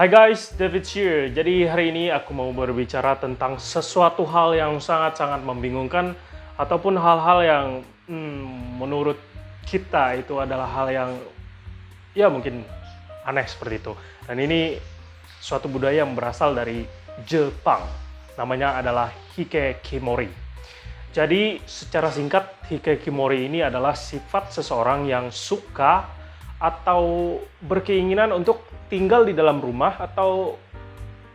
Hai guys, David here. Jadi hari ini aku mau berbicara tentang sesuatu hal yang sangat-sangat membingungkan ataupun hal-hal yang menurut kita itu adalah hal yang ya mungkin aneh seperti itu. Dan ini suatu budaya yang berasal dari Jepang. Namanya adalah Hikekimori. Jadi secara singkat, Hikekimori ini adalah sifat seseorang yang suka atau berkeinginan untuk tinggal di dalam rumah atau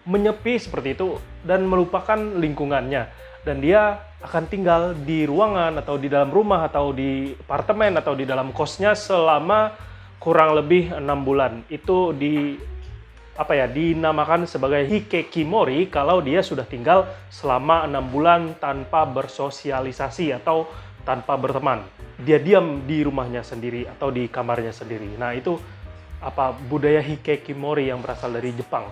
menyepi seperti itu dan melupakan lingkungannya. Dan dia akan tinggal di ruangan atau di dalam rumah atau di apartemen atau di dalam kosnya selama kurang lebih 6 bulan. Itu dinamakan sebagai Hikekimori kalau dia sudah tinggal selama 6 bulan tanpa bersosialisasi atau tanpa berteman. Dia diam di rumahnya sendiri atau di kamarnya sendiri. Nah, itu budaya Hikekimori yang berasal dari Jepang.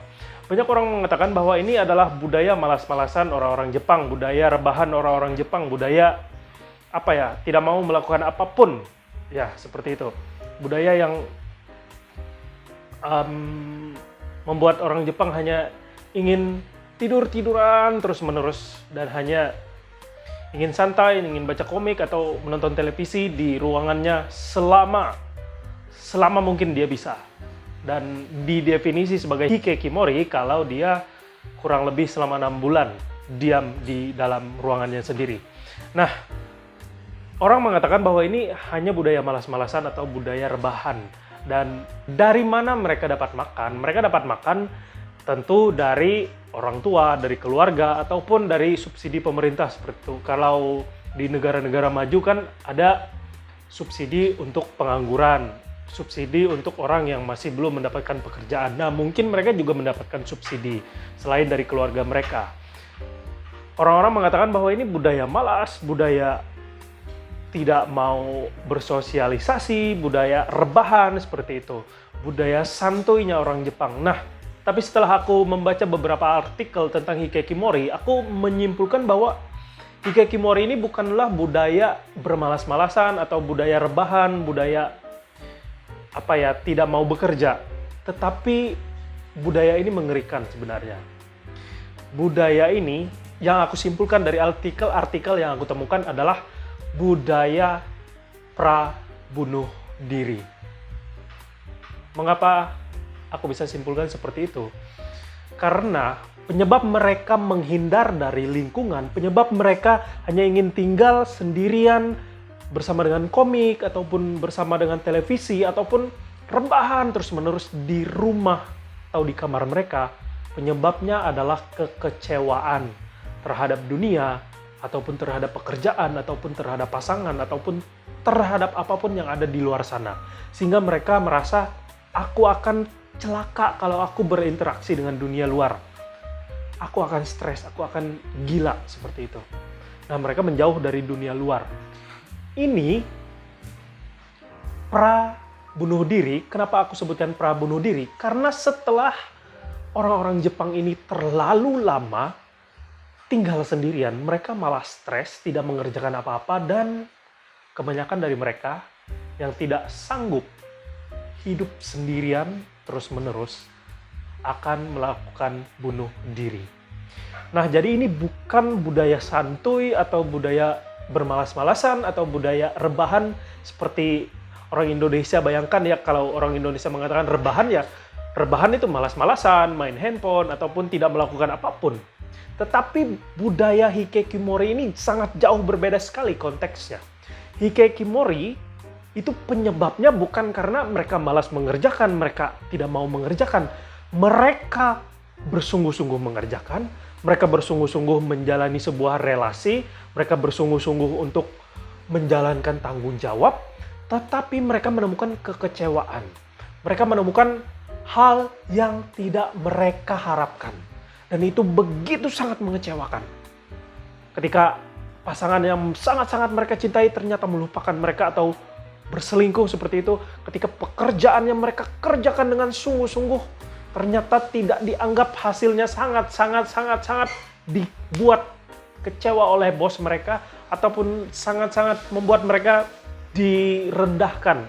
Banyak orang mengatakan bahwa ini adalah budaya malas-malasan orang-orang Jepang, budaya rebahan orang-orang Jepang, budaya tidak mau melakukan apapun. Ya, seperti itu. Budaya yang membuat orang Jepang hanya ingin tidur-tiduran terus-menerus dan hanya ingin santai, ingin baca komik atau menonton televisi di ruangannya selama mungkin dia bisa. Dan didefinisi sebagai Hikekimori kalau dia kurang lebih selama 6 bulan diam di dalam ruangannya sendiri. Nah, orang mengatakan bahwa ini hanya budaya malas-malasan atau budaya rebahan. Dan dari mana mereka dapat makan? Mereka dapat makan tentu dari orang tua, dari keluarga, ataupun dari subsidi pemerintah seperti itu. Kalau di negara-negara maju kan ada subsidi untuk pengangguran, subsidi untuk orang yang masih belum mendapatkan pekerjaan. Nah, mungkin mereka juga mendapatkan subsidi selain dari keluarga mereka. Orang-orang mengatakan bahwa ini budaya malas, budaya tidak mau bersosialisasi, budaya rebahan seperti itu. Budaya santuinya orang Jepang. Nah, tapi setelah aku membaca beberapa artikel tentang Hikekimori, aku menyimpulkan bahwa Hikekimori ini bukanlah budaya bermalas-malasan atau budaya rebahan, budaya tidak mau bekerja. Tetapi budaya ini mengerikan sebenarnya. Budaya ini yang aku simpulkan dari artikel-artikel yang aku temukan adalah budaya pra-bunuh diri. Mengapa aku bisa simpulkan seperti itu? Karena penyebab mereka menghindar dari lingkungan, penyebab mereka hanya ingin tinggal sendirian bersama dengan komik, ataupun bersama dengan televisi, ataupun rebahan terus-menerus di rumah atau di kamar mereka, penyebabnya adalah kekecewaan terhadap dunia, ataupun terhadap pekerjaan, ataupun terhadap pasangan, ataupun terhadap apapun yang ada di luar sana. Sehingga mereka merasa, aku akan celaka kalau aku berinteraksi dengan dunia luar. Aku akan stres, aku akan gila, seperti itu. Nah, mereka menjauh dari dunia luar. Ini pra-bunuh diri. Kenapa aku sebutkan pra-bunuh diri? Karena setelah orang-orang Jepang ini terlalu lama tinggal sendirian, mereka malah stres, tidak mengerjakan apa-apa, dan kebanyakan dari mereka yang tidak sanggup hidup sendirian terus-menerus akan melakukan bunuh diri. Nah, jadi ini bukan budaya santuy atau budaya bermalas-malasan atau budaya rebahan seperti orang Indonesia. Bayangkan ya, kalau orang Indonesia mengatakan rebahan, ya rebahan itu malas-malasan, main handphone, ataupun tidak melakukan apapun. Tetapi budaya Hikekimori ini sangat jauh berbeda sekali konteksnya. Hikekimori itu penyebabnya bukan karena mereka malas mengerjakan, mereka tidak mau mengerjakan. Mereka bersungguh-sungguh mengerjakan, mereka bersungguh-sungguh menjalani sebuah relasi, mereka bersungguh-sungguh untuk menjalankan tanggung jawab, tetapi mereka menemukan kekecewaan. Mereka menemukan hal yang tidak mereka harapkan. Dan itu begitu sangat mengecewakan. Ketika pasangan yang sangat-sangat mereka cintai ternyata melupakan mereka atau berselingkuh seperti itu. Ketika pekerjaan yang mereka kerjakan dengan sungguh-sungguh ternyata tidak dianggap hasilnya sangat dibuat kecewa oleh bos mereka, ataupun sangat-sangat membuat mereka direndahkan.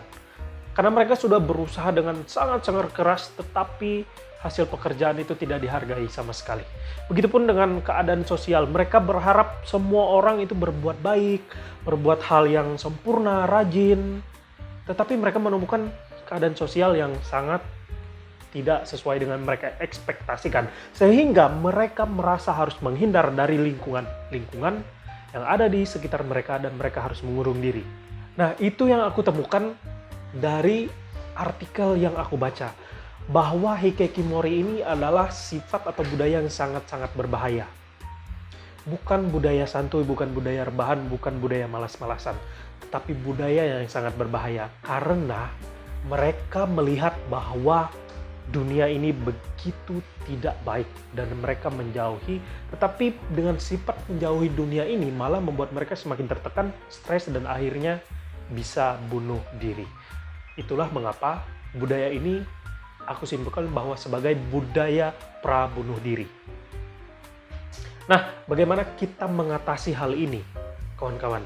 Karena mereka sudah berusaha dengan sangat-sangat keras, tetapi hasil pekerjaan itu tidak dihargai sama sekali. Begitupun dengan keadaan sosial, mereka berharap semua orang itu berbuat baik, berbuat hal yang sempurna, rajin, tetapi mereka menemukan keadaan sosial yang sangat tidak sesuai dengan mereka ekspektasikan, sehingga mereka merasa harus menghindar dari lingkungan yang ada di sekitar mereka dan mereka harus mengurung diri. Nah, itu yang aku temukan dari artikel yang aku baca, bahwa hikikomori ini adalah sifat atau budaya yang sangat-sangat berbahaya. Bukan budaya santuy, bukan budaya rebahan, bukan budaya malas-malasan, tetapi budaya yang sangat berbahaya karena mereka melihat bahwa dunia ini begitu tidak baik dan mereka menjauhi, tetapi dengan sifat menjauhi dunia ini malah membuat mereka semakin tertekan, stres, dan akhirnya bisa bunuh diri. Itulah mengapa budaya ini aku simpulkan bahwa sebagai budaya prabunuh diri. Nah, bagaimana kita mengatasi hal ini, kawan-kawan?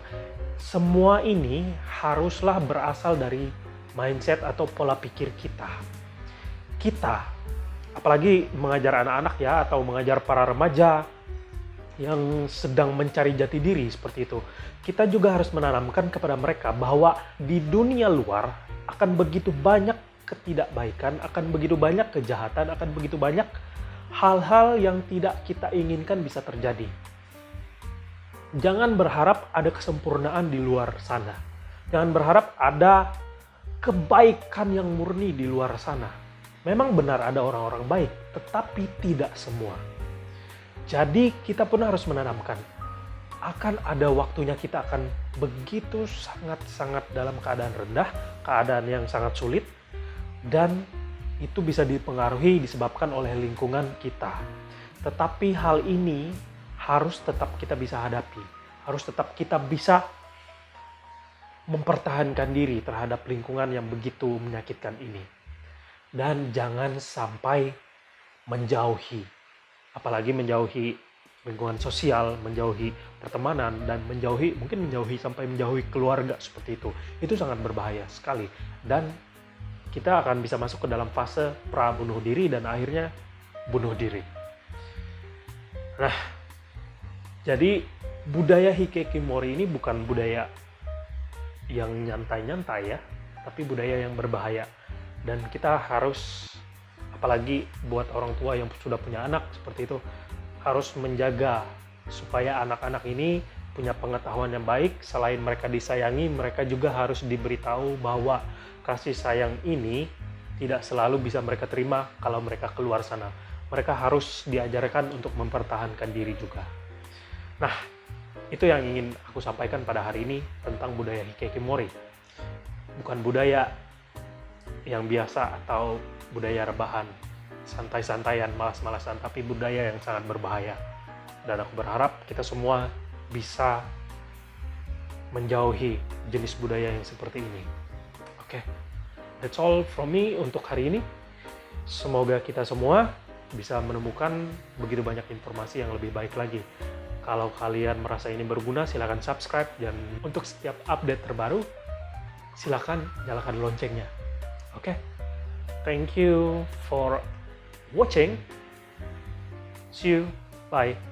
Semua ini haruslah berasal dari mindset atau pola pikir kita. Kita, apalagi mengajar anak-anak ya, atau mengajar para remaja yang sedang mencari jati diri seperti itu, kita juga harus menanamkan kepada mereka bahwa di dunia luar akan begitu banyak ketidakbaikan, akan begitu banyak kejahatan, akan begitu banyak hal-hal yang tidak kita inginkan bisa terjadi. Jangan berharap ada kesempurnaan di luar sana. Jangan berharap ada kebaikan yang murni di luar sana. Memang benar ada orang-orang baik, tetapi tidak semua. Jadi kita pun harus menanamkan, akan ada waktunya kita akan begitu sangat-sangat dalam keadaan rendah, keadaan yang sangat sulit, dan itu bisa dipengaruhi disebabkan oleh lingkungan kita. Tetapi hal ini harus tetap kita bisa hadapi, harus tetap kita bisa mempertahankan diri terhadap lingkungan yang begitu menyakitkan ini. Dan jangan sampai menjauhi, apalagi menjauhi lingkungan sosial, menjauhi pertemanan, dan mungkin sampai menjauhi keluarga seperti itu. Itu sangat berbahaya sekali. Dan kita akan bisa masuk ke dalam fase prabunuh diri dan akhirnya bunuh diri. Nah, jadi budaya hikikomori ini bukan budaya yang nyantai-nyantai ya, tapi budaya yang berbahaya. Dan kita harus, apalagi buat orang tua yang sudah punya anak seperti itu, harus menjaga supaya anak-anak ini punya pengetahuan yang baik. Selain mereka disayangi, mereka juga harus diberitahu bahwa kasih sayang ini tidak selalu bisa mereka terima kalau mereka keluar sana. Mereka harus diajarkan untuk mempertahankan diri juga. Nah, itu yang ingin aku sampaikan pada hari ini tentang budaya hikikomori. Bukan budaya yang biasa atau budaya rebahan, santai-santaian, malas-malasan, tapi budaya yang sangat berbahaya. Dan aku berharap kita semua bisa menjauhi jenis budaya yang seperti ini. Oke, that's all from me untuk hari ini. Semoga kita semua bisa menemukan begitu banyak informasi yang lebih baik lagi. Kalau kalian merasa ini berguna, silakan subscribe, dan untuk setiap update terbaru, silakan nyalakan loncengnya. Oke, thank you for watching. See you, bye.